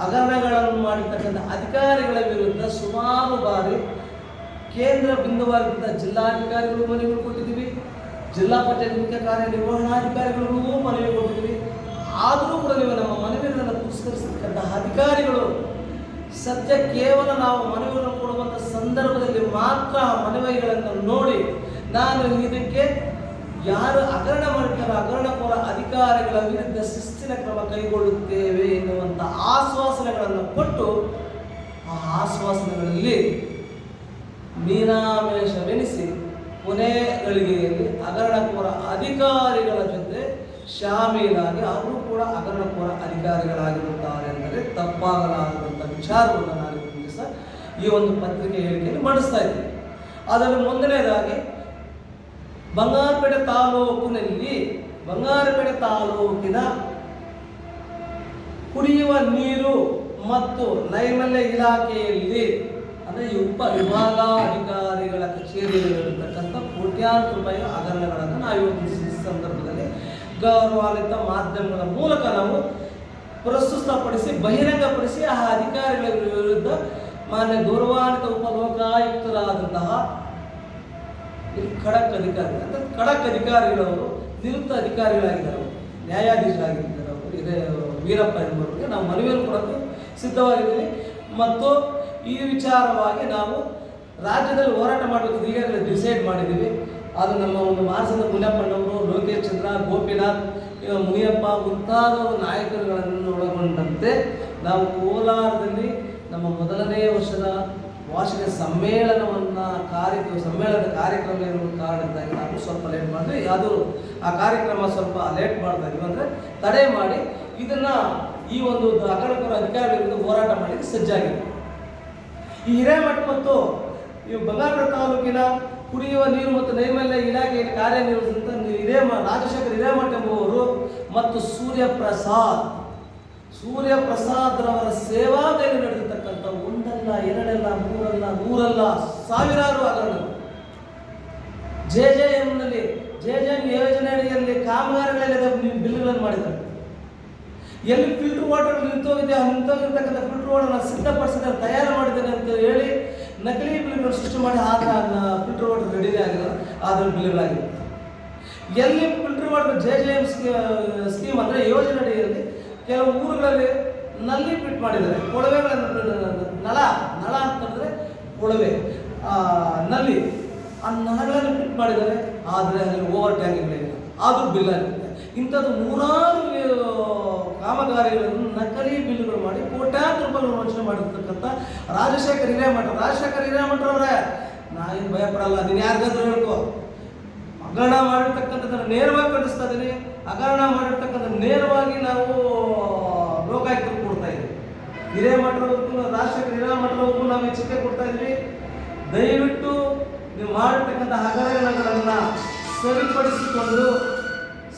ಹಗರಣಗಳನ್ನು ಮಾಡಿರ್ತಕ್ಕಂಥ ಅಧಿಕಾರಿಗಳ ವಿರುದ್ಧ ಸುಮಾರು ಬಾರಿ ಕೇಂದ್ರ ಬಿಂದುವಾಗಿದ್ದ ಜಿಲ್ಲಾಧಿಕಾರಿಗಳು ಮನವಿ ಕೊಟ್ಟಿದ್ದೀವಿ, ಜಿಲ್ಲಾ ಪಂಚಾಯತ್ ಮುಖ್ಯ ಕಾರ್ಯನಿರ್ವಹಣಾಧಿಕಾರಿಗಳಿಗೂ ಮನವಿ ಕೊಟ್ಟಿದ್ದೀವಿ. ಆದರೂ ಕೂಡ ನೀವು ನಮ್ಮ ಮನವಿಗಳನ್ನು ಪುರಸ್ಕರಿಸತಕ್ಕಂಥ ಅಧಿಕಾರಿಗಳು ಸದ್ಯ ಕೇವಲ ನಾವು ಮನವಿಯನ್ನು ಕೊಡುವಂಥ ಸಂದರ್ಭದಲ್ಲಿ ಮಾತ್ರ ಮನವಿಗಳನ್ನು ನೋಡಿ ನಾನು ಇದಕ್ಕೆ ಯಾರು ಹಗರಣ ಮಾಡಿರ್ತಾರೋ ಹಗರಣಕೋರ ಅಧಿಕಾರಿಗಳ ವಿರುದ್ಧ ಶಿಸ್ತಿನ ಕ್ರಮ ಕೈಗೊಳ್ಳುತ್ತೇವೆ ಎನ್ನುವಂಥ ಆಶ್ವಾಸನೆಗಳನ್ನು ಕೊಟ್ಟು ಆ ಆಶ್ವಾಸನೆಗಳಲ್ಲಿ ಮೀನಾಮೇಷವೆನಿಸಿ ಕೊನೆ ಗಳಿಗೆಯಲ್ಲಿ ಹಗರಣಕೋರ ಅಧಿಕಾರಿಗಳ ಜೊತೆ ಶಾಮೀಲಾಗಿ ಅವರು ಕೂಡ ಹಗರಣಕೋರ ಅಧಿಕಾರಿಗಳಾಗಿರುತ್ತಾರೆ ಅಂದರೆ ತಪ್ಪಾಗಲಾರದಂಥ ವಿಚಾರವನ್ನು ನಾನು ದಿವಸ ಈ ಒಂದು ಪತ್ರಿಕೆ ಹೇಳಿಕೆಯಲ್ಲಿ ಮಂಡಿಸ್ತಾ ಇದ್ದೀನಿ. ಅದರಲ್ಲಿ ಮೊದಲನೇದಾಗಿ ಬಂಗಾರಪೇಟೆ ತಾಲೂಕಿನ ಕುಡಿಯುವ ನೀರು ಮತ್ತು ನೈರ್ಮಲ್ಯ ಇಲಾಖೆಯಲ್ಲಿ ಅಂದರೆ ಈ ಉಪ ವಿಭಾಗಾಧಿಕಾರಿಗಳ ಕಚೇರಿಯಲ್ಲಿರತಕ್ಕಂಥ ಕೋಟ್ಯಾಂತರ ರೂಪಾಯಿ ಹಗರಣಗಳನ್ನು ನಾವು ಇವತ್ತು ಈ ಸಂದರ್ಭದಲ್ಲಿ ಗೌರವಾನ್ವಿತ ಮಾಧ್ಯಮಗಳ ಮೂಲಕ ನಾವು ಪ್ರಸ್ತುತಪಡಿಸಿ ಬಹಿರಂಗಪಡಿಸಿ ಆ ಅಧಿಕಾರಿಗಳ ವಿರುದ್ಧ ಮಾನ್ಯ ಗೌರವಾನ್ವಿತ ಉಪಲೋಕಾಯುಕ್ತರಾದಂತಹ ಖಡಕ್ ಅಧಿಕಾರಿಗಳವರು ನಿವೃತ್ತ ಅಧಿಕಾರಿಗಳಾಗಿದ್ದಾರೆ, ನ್ಯಾಯಾಧೀಶರಾಗಿದ್ದಾರೆ ಅವರು ಇದೇ ವೀರಪ್ಪ ಎಂಬುವರಿಗೆ ನಾವು ಮನವಿಯನ್ನು ಕೊಡೋಕ್ಕೆ ಸಿದ್ಧವಾಗಿದ್ದೀವಿ. ಮತ್ತು ಈ ವಿಚಾರವಾಗಿ ನಾವು ರಾಜ್ಯದಲ್ಲಿ ಹೋರಾಟ ಮಾಡಬೇಕು ಈಗಾಗಲೇ ಡಿಸೈಡ್ ಮಾಡಿದ್ದೀವಿ. ಅದು ನಮ್ಮ ಒಂದು ಮಾನಸದ ಮುನಿಯಪ್ಪನವರು, ಲೋಕೇಶ್ ಚಂದ್ರ, ಗೋಪಿನಾಥ್, ಮುನಿಯಪ್ಪ ಮುಂತಾದ ನಾಯಕರುಗಳನ್ನು ಒಳಗೊಂಡಂತೆ ನಾವು ಕೋಲಾರದಲ್ಲಿ ನಮ್ಮ ಮೊದಲನೇ ವರ್ಷದ ವಾರ್ಷಿಕ ಸಮ್ಮೇಳನದ ಕಾರ್ಯಕ್ರಮ ಇರುವ ಕಾರಣದಿಂದಾಗಿ ನಾವು ಸ್ವಲ್ಪ ಲೇಟ್ ಮಾಡಿದ್ವಿ. ಅದು ಆ ಕಾರ್ಯಕ್ರಮ ಸ್ವಲ್ಪ ಲೇಟ್ ಮಾಡ್ತಾ ಇದೀವಿ ಅಂದರೆ ತಡೆ ಮಾಡಿ ಇದನ್ನು ಈ ಒಂದು ಹಗರಣಕೋರ ಅಧಿಕಾರಿಗಳ ವಿರುದ್ಧ ಹೋರಾಟ ಮಾಡಲಿಕ್ಕೆ ಸಜ್ಜಾಗಿದೆ. ಈ ಹಿರೇಮಠ ಮತ್ತು ಈ ಬಂಗಾರಪೇಟೆ ತಾಲೂಕಿನ ಕುಡಿಯುವ ನೀರು ಮತ್ತು ನೈರ್ಮಲ್ಯ ಇಲಾಖೆಯಲ್ಲಿ ಕಾರ್ಯನಿರ್ವಹಿಸಿದಂಥ ರಾಜಶೇಖರ್ ಹಿರೇಮಠ ಎಂಬುವರು ಮತ್ತು ಸೂರ್ಯಪ್ರಸಾದ್ ರವರ ಸೇವಾದಲ್ಲಿ ನಡೆದಿರ್ತಕ್ಕಂಥ ಒಂದಲ್ಲ ಎರಡಲ್ಲ ಮೂರಲ್ಲ ನೂರಲ್ಲ ಸಾವಿರಾರು ಹಗರಣಗಳು JJM ಯೋಜನೆ ಅಡಿಯಲ್ಲಿ ಕಾಮಗಾರಿಗಳಲ್ಲಿ ಬಿಲ್ಗಳನ್ನು ಮಾಡಿದ್ದಾರೆ. ಎಲ್ಲಿ ಫಿಲ್ಟರ್ ವಾಟರ್ ನಿಂತೋಗಿರ್ತಕ್ಕಂಥ ಫಿಲ್ಟರ್ ವಾಟರ್ನ ಸಿದ್ಧಪಡಿಸಿದ ತಯಾರು ಮಾಡಿದ್ದೇನೆ ಅಂತ ಹೇಳಿ ನಕಲಿ ಬಿಲ್ಗಳು ಸೃಷ್ಟಿ ಮಾಡಿ ಆದ್ರೆ ಫಿಲ್ಟರ್ ವಾಟರ್ ರೆಡಿನೇ ಆಗಿಲ್ಲ, ಆದ್ರೆ ಬಿಲ್ಗಳಾಗಿದೆ. ಎಲ್ಲಿ ಫಿಲ್ಟರ್ ವಾಟರ್ JJM ಸ್ಕೀಮ್ ಅಂದರೆ ಯೋಜನೆ ಅಡಿಯಲ್ಲಿ ಕೆಲವು ಊರುಗಳಲ್ಲಿ ನಲ್ಲಿ ಫಿಟ್ ಮಾಡಿದ್ದಾರೆ, ಕೊಳವೆಗಳನ್ನು ನಳ ಅಂತಂದರೆ ಕೊಳವೆ ನಲ್ಲಿ ಆ ನಳಗಳನ್ನು ಫಿಟ್ ಮಾಡಿದ್ದಾರೆ, ಆದರೆ ಅಲ್ಲಿ ಓವರ್ ಟ್ಯಾಂಕ್ಗಳಿಲ್ಲ, ಆದರೂ ಬಿಲ್ ಆಗುತ್ತೆ. ಇಂಥದ್ದು ನೂರಾರು ಕಾಮಗಾರಿಗಳನ್ನು ನಕಲಿ ಬಿಲ್ಗಳು ಮಾಡಿ ಕೋಟ್ಯಾಂತರ ರೂಪಾಯಿಗಳು ವಂಚನೆ ಮಾಡಿರ್ತಕ್ಕಂಥ ರಾಜಶೇಖರ್ ಹಿರೇಮಠರವರೇ, ನಾನೇನು ಭಯಪಡಲ್ಲ, ನೀನು ಯಾರಿಗಾದ್ರೂ ಹೇಳ್ಕೊ. ಹಗರಣ ಮಾಡಿರ್ತಕ್ಕಂಥದ್ದನ್ನು ನೇರವಾಗಿ ಖಂಡಿಸ್ತಾ ಇದ್ದೀನಿ. ಹಗರಣ ಮಾಡಿರ್ತಕ್ಕಂಥ ನೇರವಾಗಿ ನಾವು ಲೋಕಾಯುಕ್ತರು ಕೊಡ್ತಾ ಇದ್ದೀವಿ. ಹಿರೇಮಠರವ್ರಿಗೂ ರಾಜಶೇಖರ್ ಹಿರೇಮಠರವ್ರಿಗೂ ನಾವು ಎಚ್ಚರಿಕೆ ಕೊಡ್ತಾ ಇದ್ವಿ. ದಯವಿಟ್ಟು ನೀವು ಮಾಡಿರ್ತಕ್ಕಂಥ ಹಗರಣಗಳನ್ನು ಸರಿಪಡಿಸಿಕೊಂಡು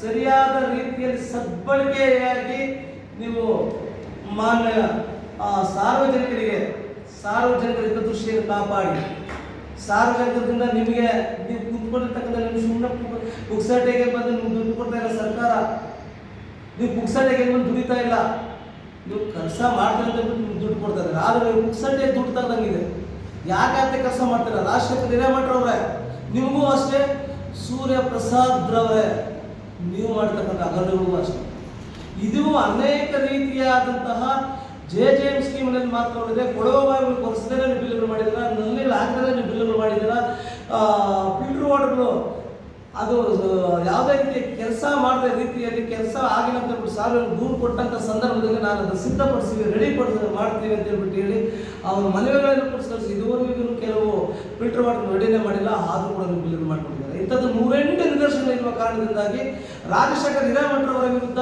ಸರಿಯಾದ ರೀತಿಯಲ್ಲಿ ಸದ್ಬಳಕೆಯಾಗಿ ನೀವು ಮಾನ್ಯ ಸಾರ್ವಜನಿಕರ ಹಿತದೃಷ್ಟಿಯನ್ನು ಕಾಪಾಡಿ. ಸಾರ್ವಜನಿಕರಿಂದ ನಿಮಗೆ ನೀವು ಕುತ್ಕೊಂಡಿರ್ತಕ್ಕಂಥ ನಿಮ್ಮ ಸುಮ್ಮನೆ ಪುಕ್ಸಟೆಗೆ ಬಂದು ನಿಮ್ಗೆ ದುಡ್ಡು ಕೊಡ್ತಾ ಇಲ್ಲ ಸರ್ಕಾರ, ನೀವು ಪುಕ್ಸಟೆಗೆ ಬಂದು ದುಡಿತಾ ಇಲ್ಲ, ನೀವು ಕೆಲಸ ಮಾಡ್ತಾರೆ ಅಂತ ನಿಮ್ಗೆ ದುಡ್ಡು ಕೊಡ್ತಾ ಇದ್ದಾರೆ, ಆದರೆ ನೀವು ಪುಕ್ಸಟೆಗೆ ದುಡ್ಡು ತಗೊಂಡಿದೆ. ಯಾಕೆ ಕೆಲಸ ಮಾಡ್ತೀರ? ರಾಜಶೇಖರ್ ಹಿರೇಮಠರವ್ರೆ, ನಿಮಗೂ ಅಷ್ಟೇ, ಸೂರ್ಯಪ್ರಸಾದ್ ರವರೇ, ನೀವು ಮಾಡ್ತಕ್ಕಂಥ ಹಗರಣಗಳಿಗೂ ಅಷ್ಟೇ. ಇದು ಅನೇಕ ರೀತಿಯಾದಂತಹ JJM ಸ್ಕೀಮ್ನಲ್ಲಿ ಮಾತ್ರ ಕೊಳವೆ ಬಾವಿಗಳು ಕೊರೆಸದೇ ಬಿಲ್ಗಳು ಮಾಡಿದ್ದೀರಾ, ನಲ್ಲಿ ಹಾಕದೇ ಬಿಲ್ಗಳು ಮಾಡಿದ್ದೀರಾ, ಫಿಲ್ಟರ್ ವಾಟರ್ಗಳು ಅದು ಯಾವುದೇ ರೀತಿಯ ಕೆಲಸ ಮಾಡದ ರೀತಿಯಲ್ಲಿ ಕೆಲಸ ಆಗಿಲ್ಲ ಅಂತ ಹೇಳ್ಬಿಟ್ಟು ಸಾರ್ವಜನಿಕ ದೂರು ಕೊಟ್ಟಂಥ ಸಂದರ್ಭದಲ್ಲಿ ನಾನು ಅದನ್ನು ಸಿದ್ಧಪಡಿಸಿ ಮಾಡ್ತೀವಿ ಅಂತ ಹೇಳ್ಬಿಟ್ಟು ಹೇಳಿ ಅವ್ರ ಮನವಿಗಳನ್ನು ಪುರಸ್ಕರಿಸಿ ಇದುವರೆಗೂ ಕೆಲವು ಫಿಲ್ಟರ್ ವಾಟರ್ ರೆಡಿನೇ ಮಾಡಿಲ್ಲ, ಆದರೂ ಕೂಡ ಬಿಲ್ಗಳು ಮಾಡಿಕೊಂಡಿದ್ದಾರೆ. ಇಂಥದ್ದು 108 ನಿದರ್ಶನ ಇರುವ ಕಾರಣದಿಂದಾಗಿ ರಾಜಶೇಖರ್ ಹಿರೇಮಠರವರ ವಿರುದ್ಧ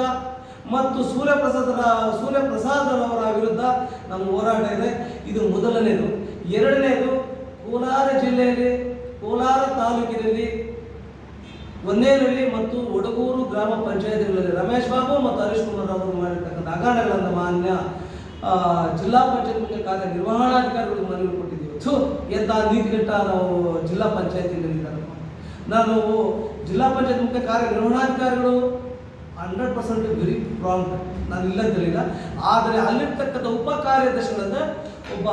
ಮತ್ತು ಸೂರ್ಯಪ್ರಸಾದ್ ಅವರ ವಿರುದ್ಧ ನಮ್ಮ ಹೋರಾಟ ಇದೆ. ಇದು ಮೊದಲನೇದು. ಎರಡನೇದು, ಕೋಲಾರ ಜಿಲ್ಲೆಯಲ್ಲಿ ಕೋಲಾರ ತಾಲೂಕಿನಲ್ಲಿ ಒಂದೇನಹಳ್ಳಿ ಮತ್ತು ಒಡಗೂರು ಗ್ರಾಮ ಪಂಚಾಯತಿಗಳಲ್ಲಿ ರಮೇಶ್ ಬಾಬು ಮತ್ತು ಹರೀಶ್ ಕುಮಾರ್ ಅವರು ಮಾಡಿರ್ತಕ್ಕಂಥ ಹಗರಣಗಳನ್ನು ಮಾನ್ಯ ಜಿಲ್ಲಾ ಪಂಚಾಯತ್ ಮುಖ್ಯ ಕಾರ್ಯನಿರ್ವಹಣಾಧಿಕಾರಿಗಳಿಗೆ ಮನವಿ ಕೊಟ್ಟಿದ್ದೀವಿ. ಎಂಥ ನೀತಿಗೆಟ್ಟ ನಾವು ಜಿಲ್ಲಾ ಪಂಚಾಯತಿಗಳಿದ್ದಾರೆ. ನಾನು ಜಿಲ್ಲಾ ಪಂಚಾಯತ್ ಮುಖ್ಯ ಕಾರ್ಯನಿರ್ವಹಣಾಧಿಕಾರಿಗಳು 100% ವೆರಿ ಪ್ರಾಂಪ್ಟ್. ನಾನು ಇಲ್ಲ ತಿಳಿಲ್ಲ. ಆದರೆ ಅಲ್ಲಿರ್ತಕ್ಕಂಥ ಉಪ ಕಾರ್ಯದರ್ಶಿಗಳಂದ್ರೆ ಒಬ್ಬ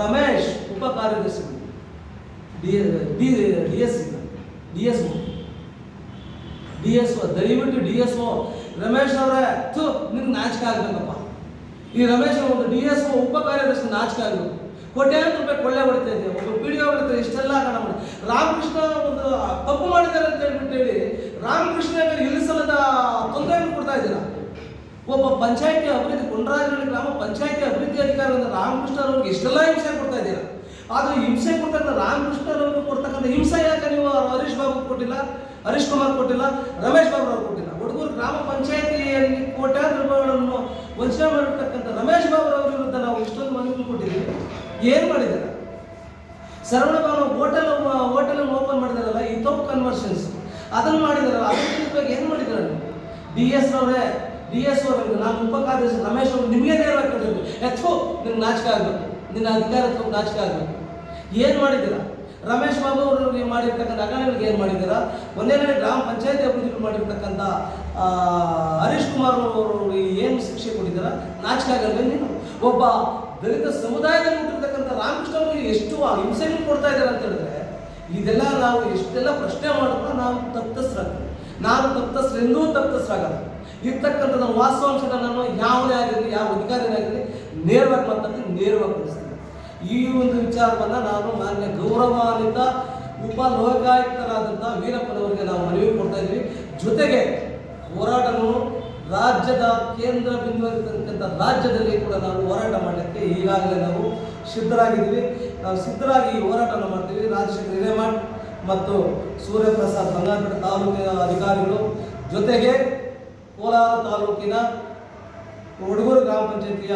ರಮೇಶ್ ಉಪ ಕಾರ್ಯದರ್ಶಿಗಳು ಡಿ ಎಸ್ ಒ ದಯವಿಟ್ಟು DSO ರಮೇಶ್ ಅವರೇ ನಿಮ್ಗೆ ನಾಚಿಕೆ ಆಗ್ಬೇಕಪ್ಪ. ಈ ರಮೇಶ್ ಒಂದು DSO ಉಪ ಕಾರ್ಯದರ್ಶಿ ನಾಚಿಕೆ ಆಗಬೇಕು. ಕೋಟ್ಯಾಂತರ ರೂಪಾಯಿ ಕೊಳ್ಳೆ ಹೊಡಿತಾ ಇದೆ. ಒಬ್ಬ PDO ಹೊಡಿತಾರೆ, ಇಷ್ಟೆಲ್ಲ ಹಣ ಮಾಡಿ ರಾಮಕೃಷ್ಣ ಒಂದು ತಪ್ಪು ಮಾಡಿದ್ದಾರೆ ಅಂತ ಹೇಳಿ ರಾಮಕೃಷ್ಣ ಇಳಿಸಲದ ತೊಂದರೆಯನ್ನು ಕೊಡ್ತಾ ಇದ್ದೀರಾ. ಒಬ್ಬ ಪಂಚಾಯತಿ ಅಭಿವೃದ್ಧಿ ಕೊಂಡರಾಜನಹಳ್ಳಿ ಗ್ರಾಮ ಪಂಚಾಯತಿ ಅಭಿವೃದ್ಧಿ ಅಧಿಕಾರಿಯಿಂದ ರಾಮಕೃಷ್ಣ ಅವ್ರಿಗೆ ಇಷ್ಟೆಲ್ಲ ಹಿಂಸೆ ಕೊಡ್ತಾ ಇದ್ದೀರಾ. ಆದರೆ ಹಿಂಸೆ ಕೊಟ್ಟಂತ ರಾಮಕೃಷ್ಣ ಅವ್ರಿಗೆ ಕೊಡ್ತಕ್ಕಂಥ ಹಿಂಸೆ ಯಾಕೆ ನೀವು ಹರೀಶ್ ಬಾಬು ಕೊಟ್ಟಿಲ್ಲ, ಹರೀಶ್ ಕುಮಾರ್ ಕೊಟ್ಟಿಲ್ಲ, ರಮೇಶ್ ಬಾಬು ಅವ್ರು ಕೊಟ್ಟಿಲ್ಲ? ಹುಡುಗರು ಗ್ರಾಮ ಪಂಚಾಯತಿಯಲ್ಲಿ ಕೋಟ್ಯಾಂತರ ರೂಪಾಯಿಗಳನ್ನು ವಂಚನೆ ಮಾಡಿರ್ತಕ್ಕಂಥ ರಮೇಶ್ ಬಾಬು ಅವರ ವಿರುದ್ಧ ನಾವು ಇಷ್ಟೊಂದು ಮನವಿ ಕೊಟ್ಟಿದ್ದೀವಿ. ಏನು ಮಾಡಿದ್ದಾರೆ? ಶರವಣಭವನ ಹೋಟೆಲ್ ಓಪನ್ ಮಾಡಿದಾರಲ್ಲ, ಈ ತಪ್ಪು ಕನ್ವರ್ಷನ್ಸ್ ಅದನ್ನು ಮಾಡಿದಾರಲ್ಲ, ಅದಕ್ಕೆ ಏನು ಮಾಡಿದಾರೆ ನೀವು? DSO ಅವರಿಗೆ ನಾನು ಉಪ ಕಾರ್ಯದರ್ಶಿ ರಮೇಶ್ ಅವರು ನಿಮಗೆ ನೇರವಾಗಿ ಕೇಳಿದ್ರು, ನಿಮ್ಗೆ ನಾಚಿಕೆ ಆಗಬೇಕು, ನಿನ್ನ ಅಧಿಕಾರತ್ವಕ್ಕೆ ನಾಚಿಕೆ ಆಗಬೇಕು. ಏನು ಮಾಡಿದ್ದೀರಾ? ರಮೇಶ್ ಬಾಬು ಅವರು ಮಾಡಿರ್ತಕ್ಕಂಥ ಹಗರಣಗಳಿಗೆ ಏನು ಮಾಡಿದ್ದೀರಾ? ಒಂದೇ ಗ್ರಾಮ ಪಂಚಾಯತಿ ಅಭಿವೃದ್ಧಿ ಮಾಡಿರ್ತಕ್ಕಂಥ ಹರೀಶ್ ಕುಮಾರ್ ಅವರು ಏನು ಶಿಕ್ಷೆ ಕೊಟ್ಟಿದ್ದೀರಾ? ನಾಚಿಕೆ ಆಗಲ್ವೇ ನೀನು? ಒಬ್ಬ ದಲಿತ ಸಮುದಾಯದಲ್ಲಿ ಹುಟ್ಟಿರ್ತಕ್ಕಂಥ ರಾಮಕೃಷ್ಣ ಅವರಿಗೆ ಎಷ್ಟು ಹಿಂಸೆಯನ್ನು ಕೊಡ್ತಾ ಇದ್ದಾರೆ ಅಂತ ಹೇಳಿದ್ರೆ, ಇದೆಲ್ಲ ನಾವು ಎಷ್ಟೆಲ್ಲ ಪ್ರಶ್ನೆ ಮಾಡಿದ್ರೆ ನಾವು ತಪ್ಪಿತಸ್ಥರಾಗ್ತೀವಿ. ನಾನು ತಪ್ಪಿತಸ್ಥರೆಂದೂ ತಪ್ಪಿತಸ್ಥರಾಗಲ್ಲ. ಇರ್ತಕ್ಕಂಥ ನಮ್ಮ ವಾಸ್ತವಾಂಶದ ನಾನು ಯಾವುದೇ ಆಗಿರಲಿ, ಯಾವ ಅಧಿಕಾರಿನೇ ಆಗಿರಲಿ, ನೇರವಾಗಿ ಮಾತಾಡ್ತೀನಿ, ನೇರವಾಗಿ ಕಳಿಸ್ತೀನಿ. ಈ ಒಂದು ವಿಚಾರವನ್ನು ನಾನು ಮಾನ್ಯ ಗೌರವಾನ್ವಿತ ಉಪ ಲೋಕಾಯುಕ್ತರಾದಂಥ ವೀರಪ್ಪನವರಿಗೆ ನಾವು ಮನವಿ ಕೊಡ್ತಾ ಇದ್ದೀವಿ. ಜೊತೆಗೆ ಹೋರಾಟವನ್ನು ರಾಜ್ಯದ ಕೇಂದ್ರ ಬಿಂದುವಾಗಿರ್ತಕ್ಕಂಥ ರಾಜ್ಯದಲ್ಲಿ ಕೂಡ ನಾವು ಹೋರಾಟ ಮಾಡಲಿಕ್ಕೆ ಈಗಾಗಲೇ ನಾವು ಸಿದ್ಧರಾಗಿದ್ದೀವಿ. ನಾವು ಸಿದ್ಧರಾಗಿ ಈ ಹೋರಾಟವನ್ನು ಮಾಡ್ತೀವಿ. ರಾಜಶೇಖರ್ ಹಿರೇಮಠ್ ಮತ್ತು ಸೂರ್ಯಪ್ರಸಾದ್ ಬಂಗಾರಪೇಟೆ ತಾಲೂಕಿನ ಅಧಿಕಾರಿಗಳು, ಜೊತೆಗೆ ಕೋಲಾರ ತಾಲೂಕಿನ ಹುಡುಗೂರು ಗ್ರಾಮ ಪಂಚಾಯತಿಯ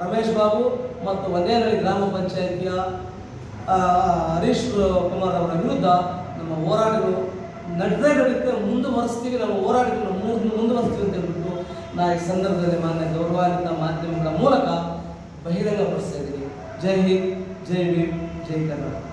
ರಮೇಶ್ ಬಾಬು ಮತ್ತು ಒಂದೇನಹಳ್ಳಿ ಗ್ರಾಮ ಪಂಚಾಯತಿಯ ಹರೀಶ್ ಕುಮಾರ್ ಅವರ ವಿರುದ್ಧ ನಮ್ಮ ಹೋರಾಟಗಳು ನಡೆಯುತ್ತೆ, ಮುಂದುವರಿಸ್ತೀವಿ. ನಮ್ಮ ಹೋರಾಟಗಳನ್ನು ಮುಂದುವರಿಸ್ತೀವಿ ಅಂತ ಹೇಳ್ಬಿಟ್ಟು ನಾ ಈ ಸಂದರ್ಭದಲ್ಲಿ ಮಾನ್ಯ ಗೌರವಾನ್ವಿತ ಮಾಧ್ಯಮಗಳ ಮೂಲಕ ಬಹಿರಂಗಪಡಿಸ್ತಾ ಇದ್ದೀನಿ. ಜೈ ಹಿಂದ್, ಜೈ ಭೀಮ್, ಜೈ ಕರ್ನಾಟಕ.